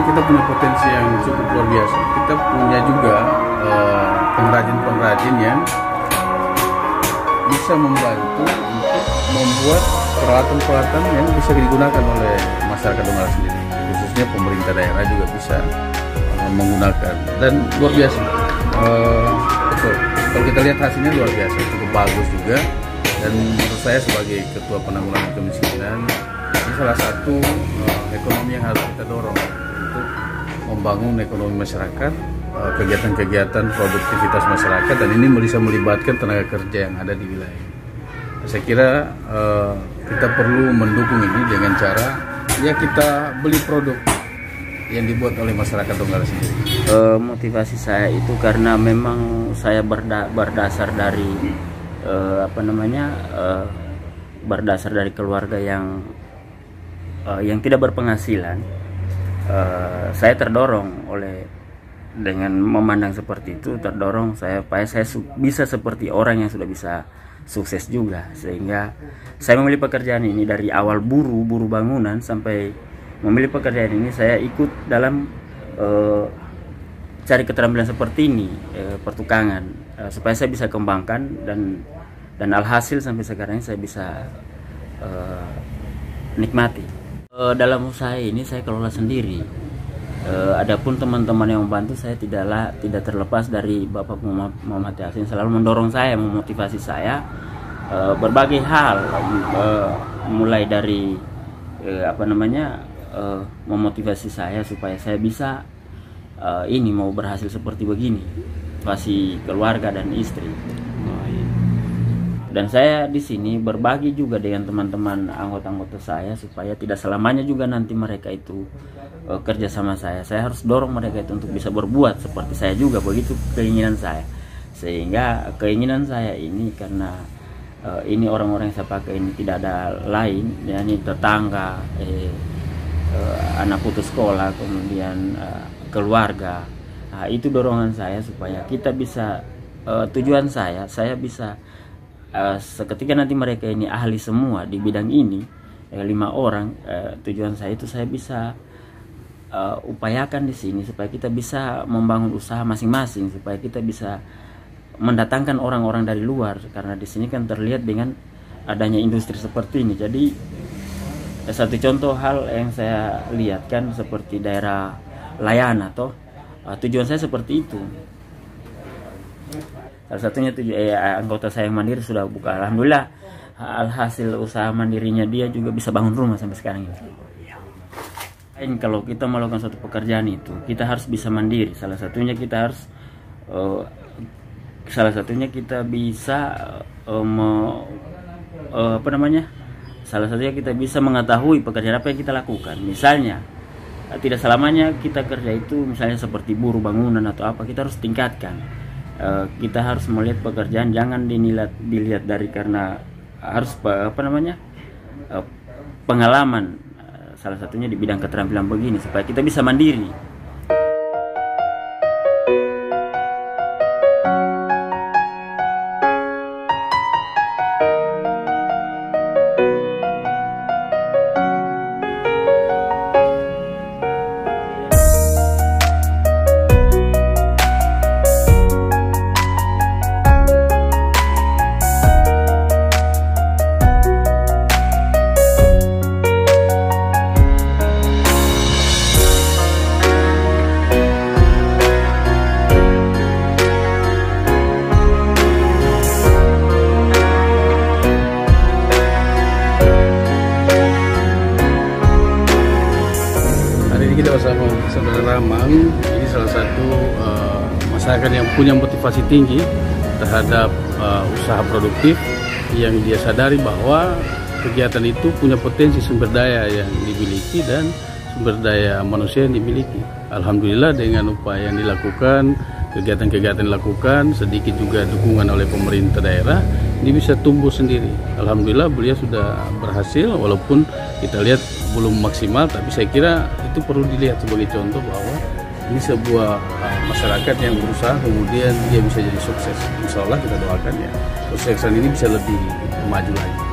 kita punya potensi yang cukup luar biasa. Kita punya juga pengrajin-pengrajin yang bisa membantu untuk membuat peralatan-peralatan yang bisa digunakan oleh masyarakat Donggala sendiri, khususnya pemerintah daerah juga bisa menggunakan, dan luar biasa. Kalau kita lihat hasilnya luar biasa, cukup bagus juga, dan menurut saya sebagai Ketua Penanggulangan Kemiskinan, ini salah satu ekonomi yang harus kita dorong untuk membangun ekonomi masyarakat, kegiatan-kegiatan produktivitas masyarakat, dan ini bisa melibatkan tenaga kerja yang ada di wilayah. Saya kira kita perlu mendukung ini dengan cara ya kita beli produk yang dibuat oleh masyarakat Donggala sendiri. Motivasi saya itu karena memang saya berdasar dari berdasar dari keluarga yang tidak berpenghasilan. Saya terdorong dengan memandang seperti itu, terdorong supaya saya bisa seperti orang yang sudah bisa sukses juga, sehingga saya memilih pekerjaan ini dari awal buru bangunan sampai memilih pekerjaan ini. Saya ikut dalam cari keterampilan seperti ini, pertukangan, supaya saya bisa kembangkan, dan alhasil sampai sekarang saya bisa nikmati. Dalam usaha ini saya kelola sendiri. Adapun teman-teman yang membantu saya tidak terlepas dari Bapak Muhammad Yasin, selalu mendorong saya, memotivasi saya berbagai hal, mulai dari memotivasi saya supaya saya bisa mau berhasil seperti begini, motivasi keluarga dan istri. Dan saya di sini berbagi juga dengan teman-teman anggota-anggota saya supaya tidak selamanya juga nanti mereka itu kerja sama saya. Saya harus dorong mereka itu untuk bisa berbuat seperti saya juga, begitu keinginan saya. Sehingga keinginan saya ini karena ini orang-orang yang saya pakai ini tidak ada lain, yakni tetangga, anak putus sekolah, kemudian keluarga. Nah, itu dorongan saya supaya kita bisa, tujuan saya bisa seketika nanti mereka ini ahli semua di bidang ini, 5 orang, tujuan saya itu saya bisa upayakan di sini supaya kita bisa membangun usaha masing-masing, supaya kita bisa mendatangkan orang-orang dari luar, karena di sini kan terlihat dengan adanya industri seperti ini. Jadi satu contoh hal yang saya lihat kan seperti daerah Layana tujuan saya seperti itu. Salah satunya anggota saya yang mandiri sudah buka, alhamdulillah, alhasil usaha mandirinya dia juga bisa bangun rumah sampai sekarang ini. Kalau kita melakukan suatu pekerjaan itu, kita harus bisa mandiri. Salah satunya kita bisa mengetahui pekerjaan apa yang kita lakukan. Misalnya, tidak selamanya kita kerja itu misalnya seperti buruh bangunan atau apa, kita harus tingkatkan. Kita harus melihat pekerjaan, jangan dilihat dari karena harus pengalaman, salah satunya di bidang keterampilan begini, supaya kita bisa mandiri. Kita bersama Saudara Ramang, ini salah satu masyarakat yang punya motivasi tinggi terhadap usaha produktif, yang dia sadari bahwa kegiatan itu punya potensi sumber daya yang dimiliki dan sumber daya manusia yang dimiliki. Alhamdulillah dengan upaya yang dilakukan, kegiatan-kegiatan dilakukan, sedikit juga dukungan oleh pemerintah daerah, ini bisa tumbuh sendiri. Alhamdulillah beliau sudah berhasil, walaupun kita lihat belum maksimal, tapi saya kira itu perlu dilihat sebagai contoh bahwa ini sebuah masyarakat yang berusaha kemudian dia bisa jadi sukses. Insya Allah kita doakan ya, kesuksesan ini bisa lebih maju lagi.